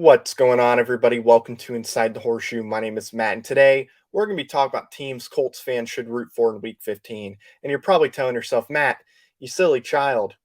What's going on, everybody? Welcome to Inside the Horseshoe. My name is Matt, and today we're going to be talking about teams Colts fans should root for in Week 15. And you're probably telling yourself, Matt, you silly child,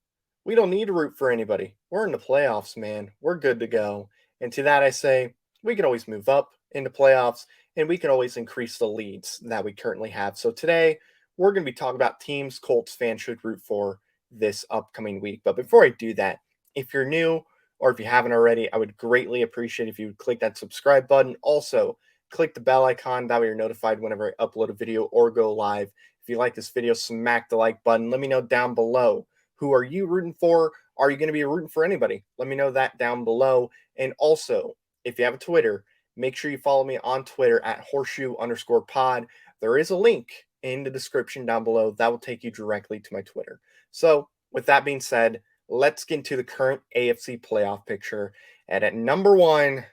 we don't need to root for anybody. We're in the playoffs, man. We're good to go. And to that, I say we can always move up into playoffs, and we can always increase the leads that we currently have. So today, we're going to be talking about teams Colts fans should root for this upcoming week. But before I do that, if you're new, or if you haven't already, I would greatly appreciate if you would click that subscribe button. Also, click the bell icon. That way you're notified whenever I upload a video or go live. If you like this video, smack the like button. Let me know down below. Who are you rooting for? Are you going to be rooting for anybody? Let me know that down below. And also, if you have a Twitter, make sure you follow me on Twitter at horseshoe_pod. There is a link in the description down below that will take you directly to my Twitter. So, with that being said, let's get into the current AFC playoff picture. And at number 1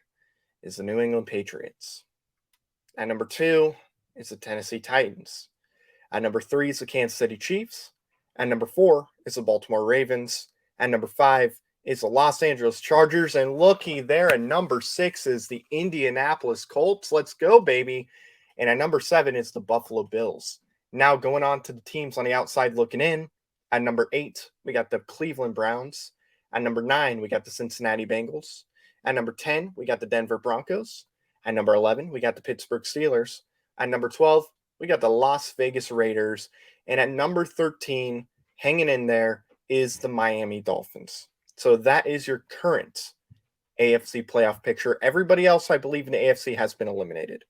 is the New England Patriots. At number 2 is the Tennessee Titans. At number 3 is the Kansas City Chiefs. At number 4 is the Baltimore Ravens. At number 5 is the Los Angeles Chargers. And looky there, at number 6 is the Indianapolis Colts. Let's go, baby. And at number 7 is the Buffalo Bills. Now going on to the teams on the outside looking in. At number 8, we got the Cleveland Browns. At number 9, we got the Cincinnati Bengals. At number 10, we got the Denver Broncos. At number 11, we got the Pittsburgh Steelers. At number 12, we got the Las Vegas Raiders. And at number 13, hanging in there, is the Miami Dolphins. So that is your current AFC playoff picture. Everybody else, I believe, in the AFC has been eliminated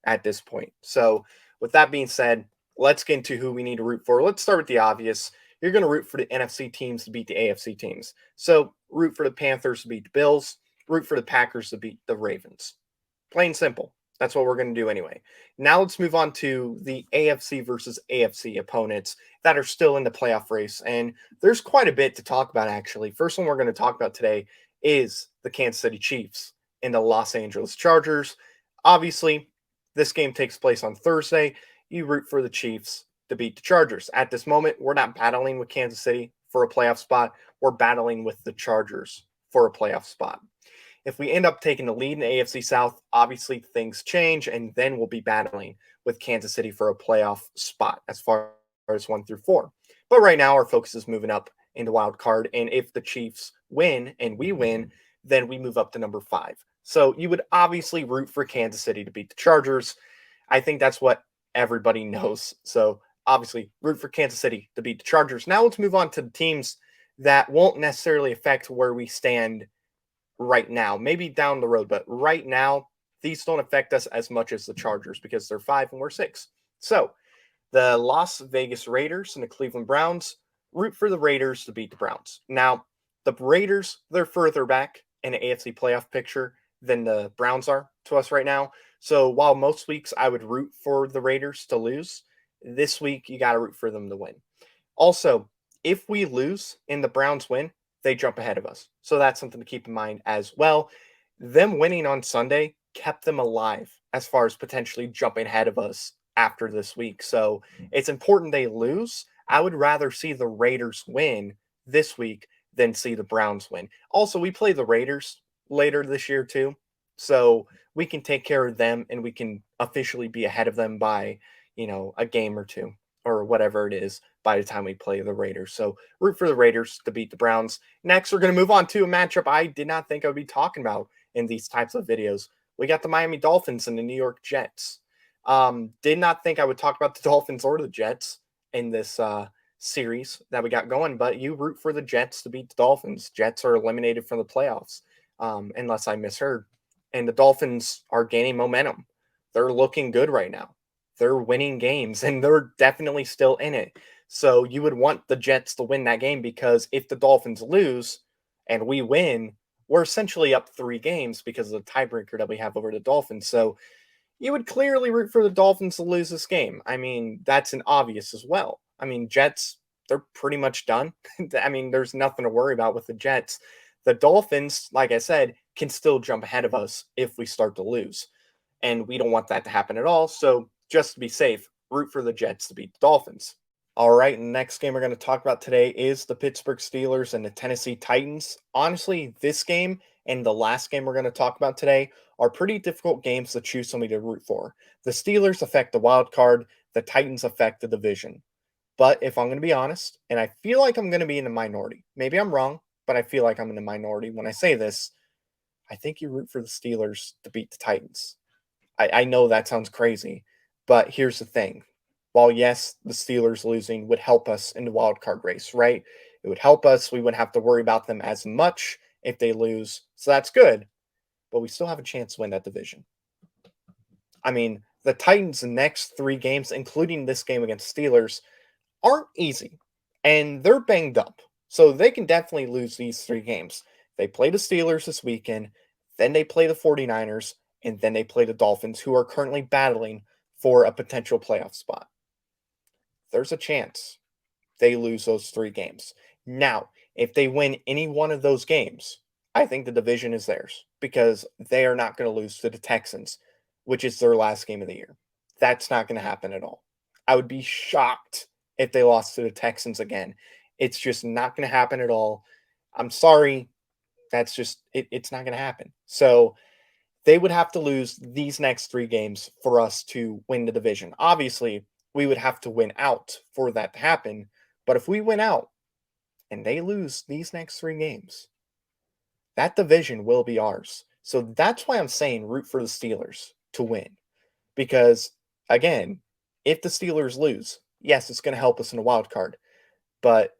at this point. So with that being said, let's get into who we need to root for. Let's start with the obvious. You're going to root for the NFC teams to beat the AFC teams. So root for the Panthers to beat the Bills. Root for the Packers to beat the Ravens. Plain simple. That's what we're going to do anyway. Now let's move on to the AFC versus AFC opponents that are still in the playoff race. And there's quite a bit to talk about, actually. First one we're going to talk about today is the Kansas City Chiefs and the Los Angeles Chargers. Obviously, this game takes place on Thursday. You root for the Chiefs to beat the Chargers. At this moment, we're not battling with Kansas City for a playoff spot. We're battling with the Chargers for a playoff spot. If we end up taking the lead in the AFC South, obviously things change, and then we'll be battling with Kansas City for a playoff spot as far as 1 through 4. But right now, our focus is moving up into wild card, and if the Chiefs win and we win, then we move up to number 5. So you would obviously root for Kansas City to beat the Chargers. I think that's what everybody knows. So obviously root for Kansas City to beat the Chargers. Now let's move on to the teams that won't necessarily affect where we stand right now. Maybe down the road, but right now, these don't affect us as much as the Chargers because they're 5 and we're 6. So the Las Vegas Raiders and the Cleveland Browns, root for the Raiders to beat the Browns. Now, the Raiders, they're further back in the AFC playoff picture than the Browns are to us right now. So while most weeks I would root for the Raiders to lose, this week you got to root for them to win. Also, if we lose and the Browns win, they jump ahead of us. So that's something to keep in mind as well. Them winning on Sunday kept them alive as far as potentially jumping ahead of us after this week. So it's important they lose. I would rather see the Raiders win this week than see the Browns win. Also, we play the Raiders later this year too. So we can take care of them and we can officially be ahead of them by, a game or two or whatever it is by the time we play the Raiders. So root for the Raiders to beat the Browns. Next, we're going to move on to a matchup I did not think I would be talking about in these types of videos. We got the Miami Dolphins and the New York Jets. Did not think I would talk about the Dolphins or the Jets in this series that we got going, but you root for the Jets to beat the Dolphins. Jets are eliminated from the playoffs, unless I misheard. And the Dolphins are gaining momentum. They're looking good right now. They're winning games, and they're definitely still in it. So you would want the Jets to win that game because if the Dolphins lose and we win, we're essentially up 3 games because of the tiebreaker that we have over the Dolphins. So you would clearly root for the Dolphins to lose this game. I mean, that's an obvious as well. I mean, Jets, they're pretty much done. I mean, there's nothing to worry about with the Jets. The Dolphins, like I said, can still jump ahead of us if we start to lose. And we don't want that to happen at all. So just to be safe, root for the Jets to beat the Dolphins. All right, next game we're going to talk about today is the Pittsburgh Steelers and the Tennessee Titans. Honestly, this game And the last game we're going to talk about today are pretty difficult games to choose somebody to root for. The Steelers affect the wild card, the Titans affect the division. But if I'm going to be honest, and I feel like I'm going to be in the minority, maybe I'm wrong, but I feel like I'm in the minority when I say this, I think you root for the Steelers to beat the Titans. I know that sounds crazy, but here's the thing. While yes, the Steelers losing would help us in the wild card race, right? It would help us. We wouldn't have to worry about them as much if they lose. So that's good. But we still have a chance to win that division. I mean, the Titans' next 3 games, including this game against Steelers, aren't easy. And they're banged up. So they can definitely lose these 3 games. They play the Steelers this weekend, then they play the 49ers, and then they play the Dolphins, who are currently battling for a potential playoff spot. There's a chance they lose those 3 games. Now, if they win any one of those games, I think the division is theirs because they are not going to lose to the Texans, which is their last game of the year. That's not going to happen at all. I would be shocked if they lost to the Texans again. It's just not going to happen at all. I'm sorry. That's just, it's not going to happen. So they would have to lose these next 3 games for us to win the division. Obviously, we would have to win out for that to happen. But if we win out and they lose these next 3 games, that division will be ours. So that's why I'm saying root for the Steelers to win. Because again, if the Steelers lose, yes, it's going to help us in a wild card, but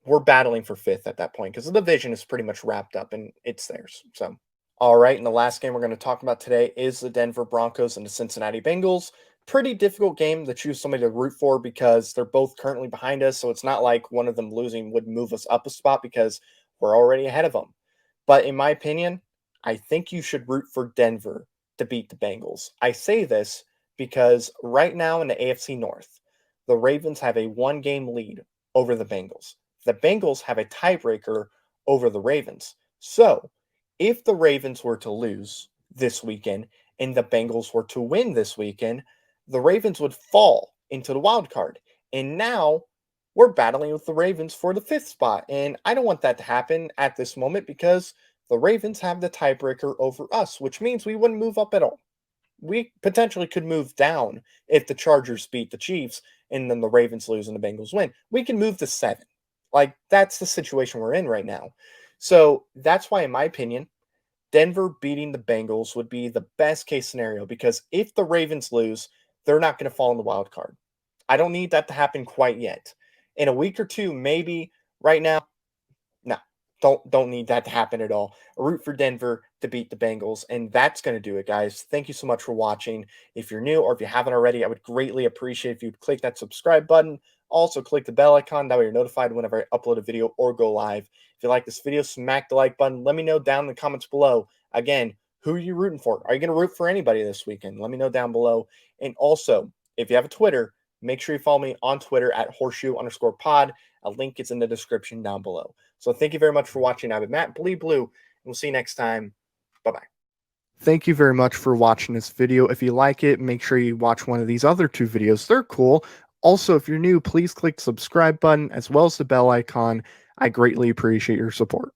we're battling for 5th at that point because the division is pretty much wrapped up and it's theirs. So, all right. And the last game we're going to talk about today is the Denver Broncos and the Cincinnati Bengals. Pretty difficult game to choose somebody to root for because they're both currently behind us. So it's not like one of them losing would move us up a spot because we're already ahead of them. But in my opinion, I think you should root for Denver to beat the Bengals. I say this because right now in the AFC North, the Ravens have a 1-game lead over the Bengals. The Bengals have a tiebreaker over the Ravens. So, if the Ravens were to lose this weekend and the Bengals were to win this weekend, the Ravens would fall into the wild card. And now we're battling with the Ravens for the 5th spot. And I don't want that to happen at this moment because the Ravens have the tiebreaker over us, which means we wouldn't move up at all. We potentially could move down if the Chargers beat the Chiefs and then the Ravens lose and the Bengals win. We can move to 7. Like, that's the situation we're in right now. So that's why, in my opinion, Denver beating the Bengals would be the best case scenario because if the Ravens lose, they're not going to fall in the wild card. I don't need that to happen quite yet. In a week or two, maybe. Right now, no, don't need that to happen at all. Root for Denver to beat the Bengals, and that's going to do it, guys. Thank you so much for watching. If you're new or if you haven't already, I would greatly appreciate if you'd click that subscribe button. Also, click the bell icon. That way you're notified whenever I upload a video or go live. If you like this video, smack the like button. Let me know down in the comments below. Again, who are you rooting for? Are you going to root for anybody this weekend? Let me know down below. And also, if you have a Twitter, make sure you follow me on Twitter at horseshoe_pod. A link is in the description down below. So thank you very much for watching. I've been Matt Bleed Blue, and we'll see you next time. Bye-bye. Thank you very much for watching this video. If you like it, make sure you watch one of these other 2 videos. They're cool. Also, if you're new, please click the subscribe button as well as the bell icon. I greatly appreciate your support.